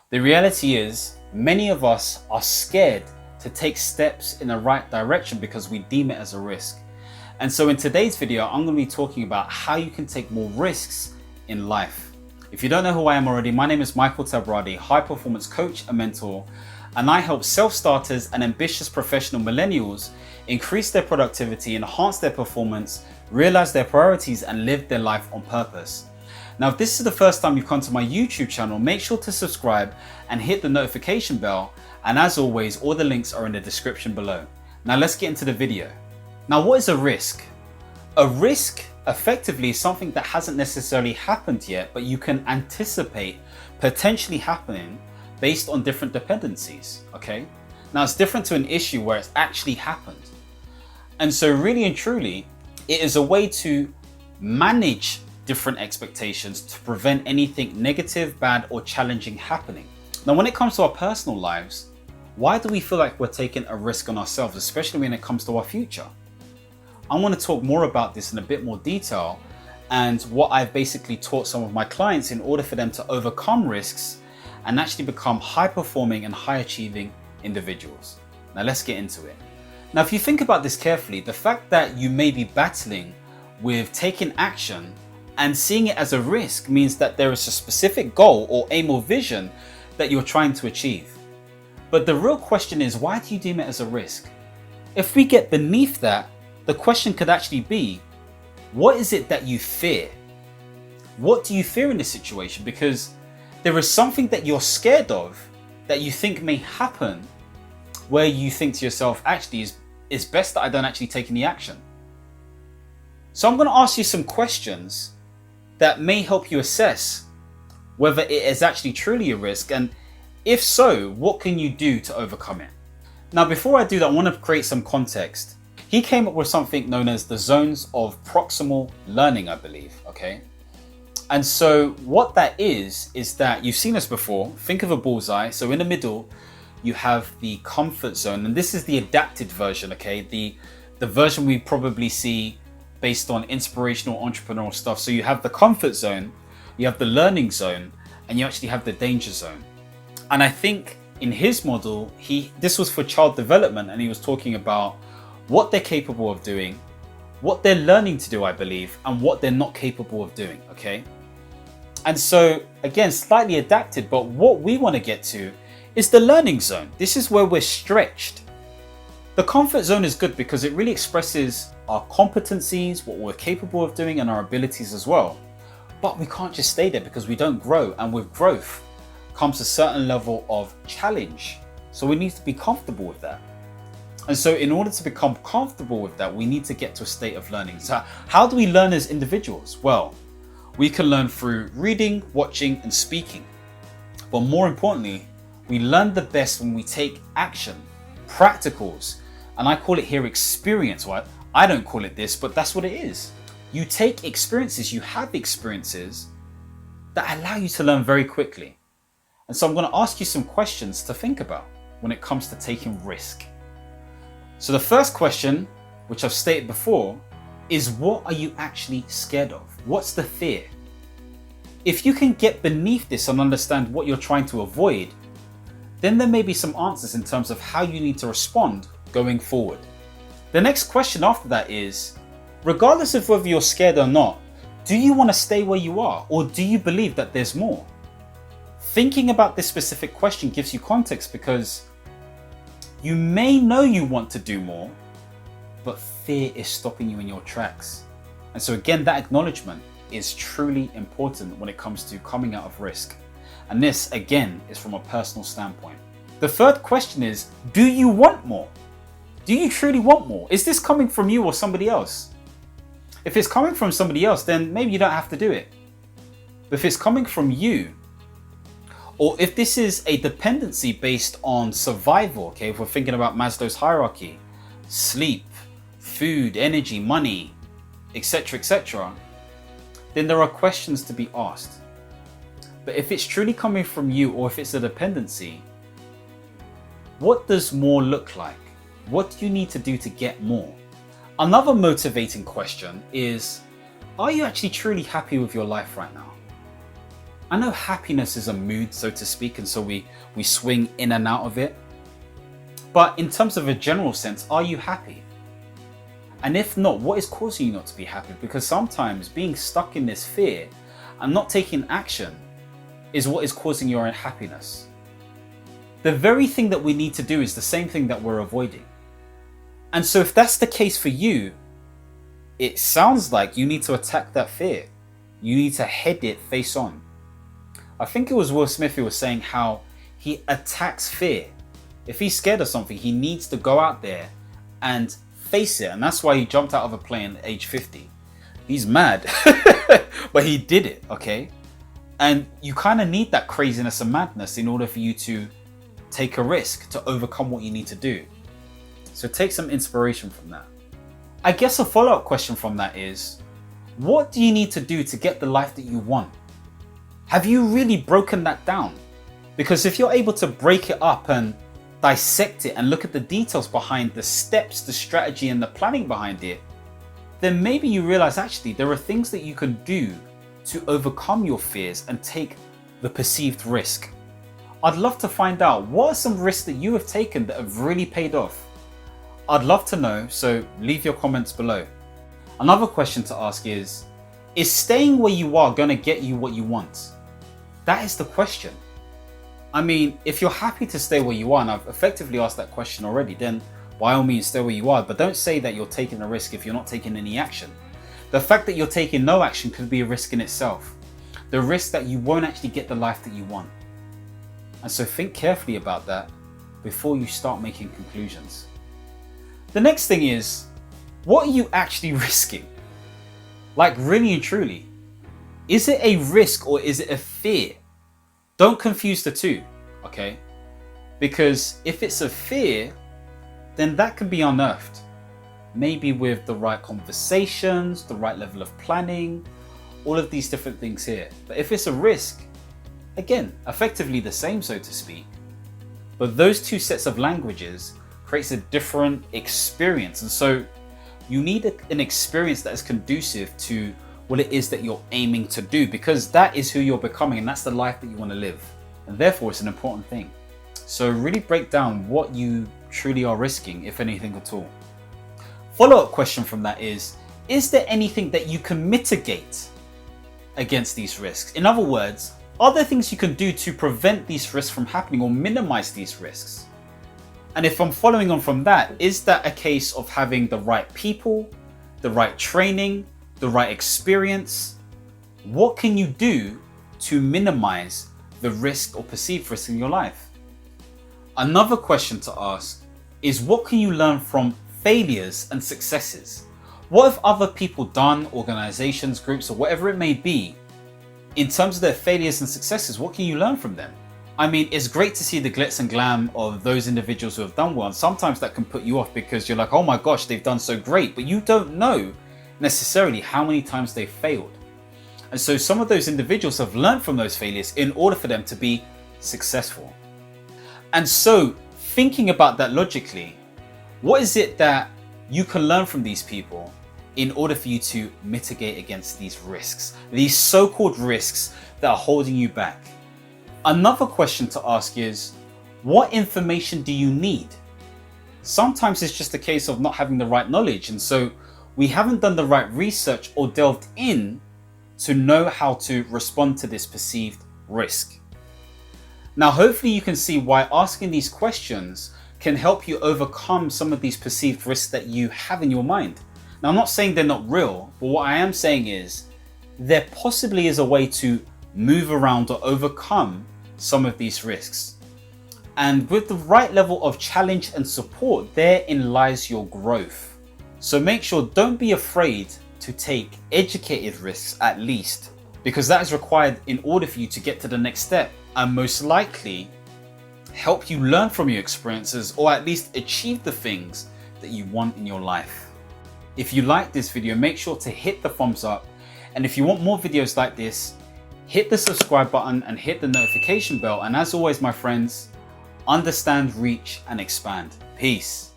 The reality is, many of us are scared to take steps in the right direction because we deem it as a risk. And so in today's video, I'm going to be talking about how you can take more risks in life. If you don't know who I am already, my name is Michael Tabirade, high performance coach and mentor, and I help self-starters and ambitious professional millennials increase their productivity, enhance their performance, realize their priorities, and live their life on purpose. Now, if this is the first time you've come to my YouTube channel, make sure to subscribe and hit the notification bell. And as always, all the links are in the description below. Now let's get into the video. Now, what is a risk? A risk effectively is something that hasn't necessarily happened yet, but you can anticipate potentially happening based on different dependencies, okay? Now, it's different to an issue where it's actually happened. And so really and truly, it is a way to manage different expectations to prevent anything negative, bad, or challenging happening. Now, when it comes to our personal lives, why do we feel like we're taking a risk on ourselves, especially when it comes to our future? I want to talk more about this in a bit more detail and what I've basically taught some of my clients in order for them to overcome risks and actually become high performing and high achieving individuals. Now let's get into it. Now, if you think about this carefully, the fact that you may be battling with taking action and seeing it as a risk means that there is a specific goal or aim or vision that you're trying to achieve. But the real question is, why do you deem it as a risk? If we get beneath that, the question could actually be, what is it that you fear? What do you fear in this situation? Because there is something that you're scared of that you think may happen where you think to yourself, actually, it's best that I don't actually take any action. So I'm going to ask you some questions that may help you assess whether it is actually truly a risk, and if so, what can you do to overcome it? Now, before I do that, I want to create some context. He came up with something known as the zones of proximal learning, I believe, okay? And so what that is that you've seen this before. Think of a bullseye. So in the middle, you have the comfort zone, and this is the adapted version, okay? The version we probably see based on inspirational entrepreneurial stuff. So you have the comfort zone, you have the learning zone, and you actually have the danger zone. And I think in his model, this was for child development, and he was talking about what they're capable of doing, what they're learning to do, I believe, and what they're not capable of doing, okay? And so again, slightly adapted, but what we want to get to is the learning zone. This is where we're stretched. The comfort zone is good because it really expresses our competencies, what we're capable of doing, and our abilities as well. But we can't just stay there because we don't grow. And with growth comes a certain level of challenge. So we need to be comfortable with that. And so in order to become comfortable with that, we need to get to a state of learning. So how do we learn as individuals? Well, we can learn through reading, watching, and speaking. But more importantly, we learn the best when we take action, practicals. And I call it here experience. Well, I don't call it this, but that's what it is. You take experiences, you have experiences that allow you to learn very quickly. And so I'm going to ask you some questions to think about when it comes to taking risk. So the first question, which I've stated before, is what are you actually scared of? What's the fear? If you can get beneath this and understand what you're trying to avoid, then there may be some answers in terms of how you need to respond going forward. The next question after that is, regardless of whether you're scared or not, do you want to stay where you are, or do you believe that there's more? Thinking about this specific question gives you context because you may know you want to do more, but fear is stopping you in your tracks. And so again, that acknowledgement is truly important when it comes to coming out of risk. And this, again, is from a personal standpoint. The third question is, do you want more? Do you truly want more? Is this coming from you or somebody else? If it's coming from somebody else, then maybe you don't have to do it. But if it's coming from you, or if this is a dependency based on survival, okay, if we're thinking about Maslow's hierarchy, sleep, food, energy, money, etc., then there are questions to be asked. But if it's truly coming from you, or if it's a dependency, what does more look like? What do you need to do to get more? Another motivating question is, are you actually truly happy with your life right now? I know happiness is a mood, so to speak, and so we swing in and out of it. But in terms of a general sense, are you happy? And if not, what is causing you not to be happy? Because sometimes being stuck in this fear and not taking action is what is causing your unhappiness. The very thing that we need to do is the same thing that we're avoiding. And so if that's the case for you, it sounds like you need to attack that fear. You need to head it face on. I think it was Will Smith who was saying how he attacks fear. If he's scared of something, he needs to go out there and face it. And that's why he jumped out of a plane at age 50. He's mad, but he did it, okay? And you kind of need that craziness and madness in order for you to take a risk to overcome what you need to do. So take some inspiration from that. I guess a follow-up question from that is, what do you need to do to get the life that you want? Have you really broken that down? Because if you're able to break it up and dissect it and look at the details behind the steps, the strategy and the planning behind it, then maybe you realize actually there are things that you can do to overcome your fears and take the perceived risk. I'd love to find out what are some risks that you have taken that have really paid off. I'd love to know, so leave your comments below. Another question to ask is staying where you are going to get you what you want? That is the question. I mean, if you're happy to stay where you are, and I've effectively asked that question already, then by all means stay where you are, but don't say that you're taking a risk if you're not taking any action. The fact that you're taking no action could be a risk in itself. The risk that you won't actually get the life that you want. And so think carefully about that before you start making conclusions. The next thing is, what are you actually risking? Like really and truly, is it a risk or is it a fear? Don't confuse the two, okay? Because if it's a fear, then that can be unearthed. Maybe with the right conversations, the right level of planning, all of these different things here. But if it's a risk, again, effectively the same, so to speak. But those two sets of languages creates a different experience. And so you need an experience that is conducive to what it is that you're aiming to do, because that is who you're becoming and that's the life that you want to live. And therefore it's an important thing. So really break down what you truly are risking, if anything at all. Follow-up question from that is there anything that you can mitigate against these risks? In other words, are there things you can do to prevent these risks from happening or minimize these risks? And if I'm following on from that, is that a case of having the right people, the right training, the right experience? What can you do to minimize the risk or perceived risk in your life? Another question to ask is, what can you learn from failures and successes? What have other people done, organizations, groups, or whatever it may be, in terms of their failures and successes? What can you learn from them? I mean, it's great to see the glitz and glam of those individuals who have done well, and sometimes that can put you off because you're like, oh my gosh, they've done so great, but you don't know necessarily how many times they've failed. And so some of those individuals have learned from those failures in order for them to be successful. And so thinking about that logically, what is it that you can learn from these people in order for you to mitigate against these risks, these so-called risks that are holding you back? Another question to ask is, what information do you need? Sometimes it's just a case of not having the right knowledge, and so we haven't done the right research or delved in to know how to respond to this perceived risk. Now, hopefully you can see why asking these questions can help you overcome some of these perceived risks that you have in your mind. Now, I'm not saying they're not real, but what I am saying is there possibly is a way to move around or overcome some of these risks. And with the right level of challenge and support, therein lies your growth. So make sure, don't be afraid to take educated risks at least, because that is required in order for you to get to the next step and most likely help you learn from your experiences or at least achieve the things that you want in your life. If you like this video, make sure to hit the thumbs up. And if you want more videos like this, hit the subscribe button and hit the notification bell. And as always, my friends, understand, reach, and expand. Peace.